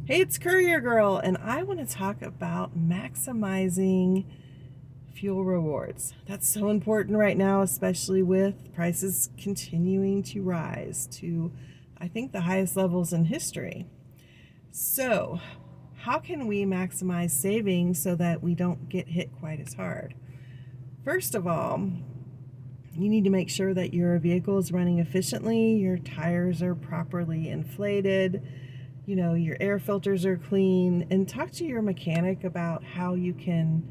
Hey, it's Courier Girl, and I want to talk about maximizing fuel rewards. That's so important right now, especially with prices continuing to rise to, I think, the highest levels in history. So, how can we maximize savings so that we don't get hit quite as hard? First of all, you need to make sure that your vehicle is running efficiently, your tires are properly inflated, your air filters are clean, and talk to your mechanic about how you can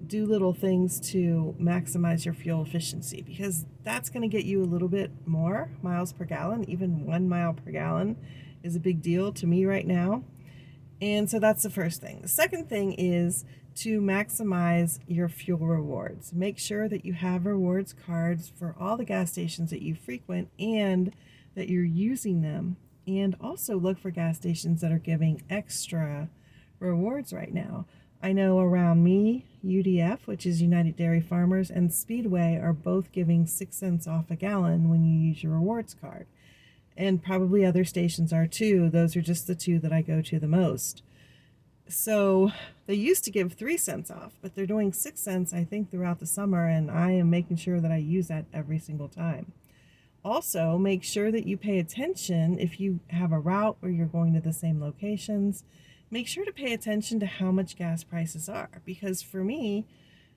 do little things to maximize your fuel efficiency, because that's going to get you a little bit more miles per gallon. Even 1 mile per gallon is a big deal to me right now. And so that's the first thing. The second thing is to maximize your fuel rewards. Make sure that you have rewards cards for all the gas stations that you frequent and that you're using them. And also look for gas stations that are giving extra rewards right now. I know around me, UDF, which is United Dairy Farmers, and Speedway are both giving 6 cents off a gallon when you use your rewards card. And probably other stations are too. Those are just the two that I go to the most. So they used to give 3 cents off, but they're doing 6 cents, I think, throughout the summer, and I am making sure that I use that every single time. Also, make sure that you pay attention if you have a route where you're going to the same locations. Make sure to pay attention to how much gas prices are, because for me,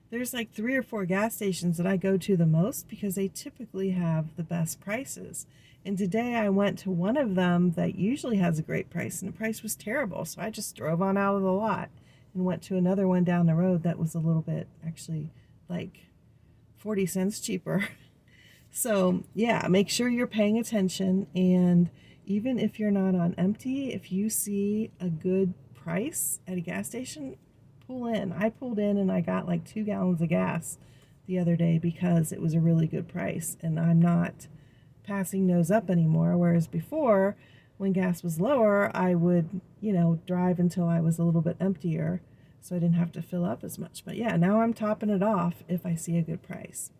there's like 3 or 4 gas stations that I go to the most because they typically have the best prices. And today I went to one of them that usually has a great price, and the price was terrible. So I just drove on out of the lot and went to another one down the road that was a little bit, actually, like 40 cents cheaper. So yeah, make sure you're paying attention. And even if you're not on empty, if you see a good price at a gas station, pull in. I pulled in and I got like 2 gallons of gas the other day because it was a really good price, and I'm not passing those up anymore. Whereas before, when gas was lower, I would, drive until I was a little bit emptier so I didn't have to fill up as much. But yeah, now I'm topping it off if I see a good price.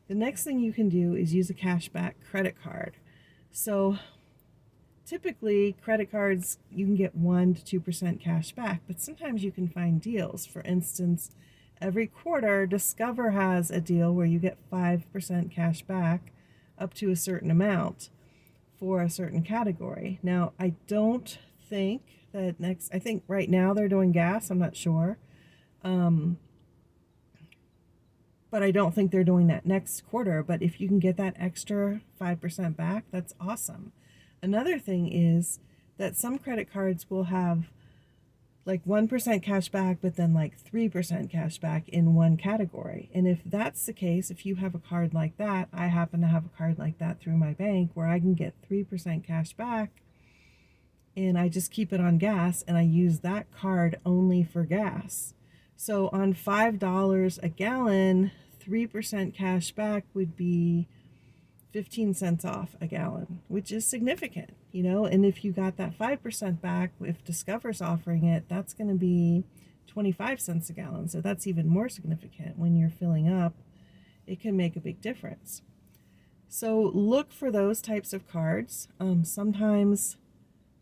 The next thing you can do is use a cashback credit card. So typically, credit cards, you can get 1 to 2% cash back, but sometimes you can find deals. For instance, every quarter, Discover has a deal where you get 5% cash back up to a certain amount for a certain category. Now, I don't think that I think right now they're doing gas, I'm not sure. But I don't think they're doing that next quarter. But if you can get that extra 5% back, that's awesome. Another thing is that some credit cards will have like 1% cash back, but then like 3% cash back in one category. And if that's the case, if you have a card like that, I happen to have a card like that through my bank where I can get 3% cash back, and I just keep it on gas and I use that card only for gas. So on $5 a gallon, 3% cash back would be 15 cents off a gallon, which is significant, and if you got that 5% back, if Discover's offering it, that's going to be 25 cents a gallon. So that's even more significant. When you're filling up, it can make a big difference. So look for those types of cards. Sometimes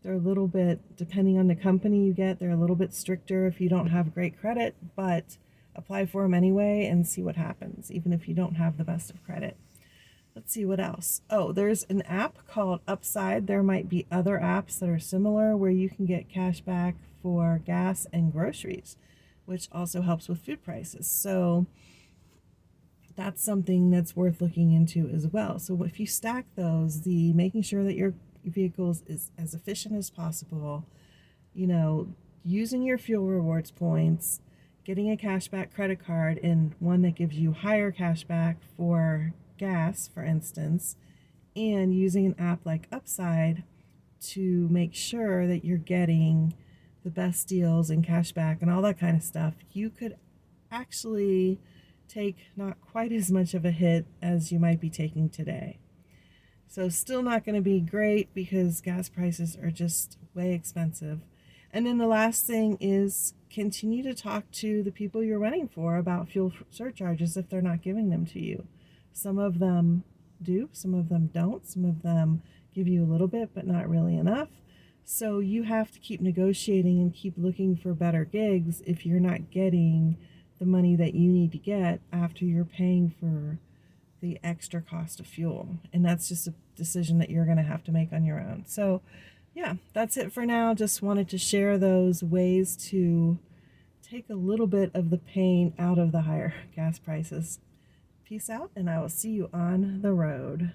they're a little bit, depending on the company you get, they're a little bit stricter if you don't have great credit, but apply for them anyway and see what happens, even if you don't have the best of credit. Let's see what else. Oh, there's an app called Upside. There might be other apps that are similar where you can get cash back for gas and groceries, which also helps with food prices. So that's something that's worth looking into as well. So if you stack those, making sure that your vehicle is as efficient as possible, using your fuel rewards points, getting a cashback credit card, and one that gives you higher cashback for gas, for instance, and using an app like Upside to make sure that you're getting the best deals and cashback and all that kind of stuff, you could actually take not quite as much of a hit as you might be taking today. So still not going to be great because gas prices are just way expensive. And then the last thing is continue to talk to the people you're running for about fuel surcharges if they're not giving them to you. Some of them do, some of them don't. Some of them give you a little bit, but not really enough. So you have to keep negotiating and keep looking for better gigs if you're not getting the money that you need to get after you're paying for the extra cost of fuel. And that's just a decision that you're going to have to make on your own. So, yeah, that's it for now. Just wanted to share those ways to take a little bit of the pain out of the higher gas prices. Peace out, and I will see you on the road.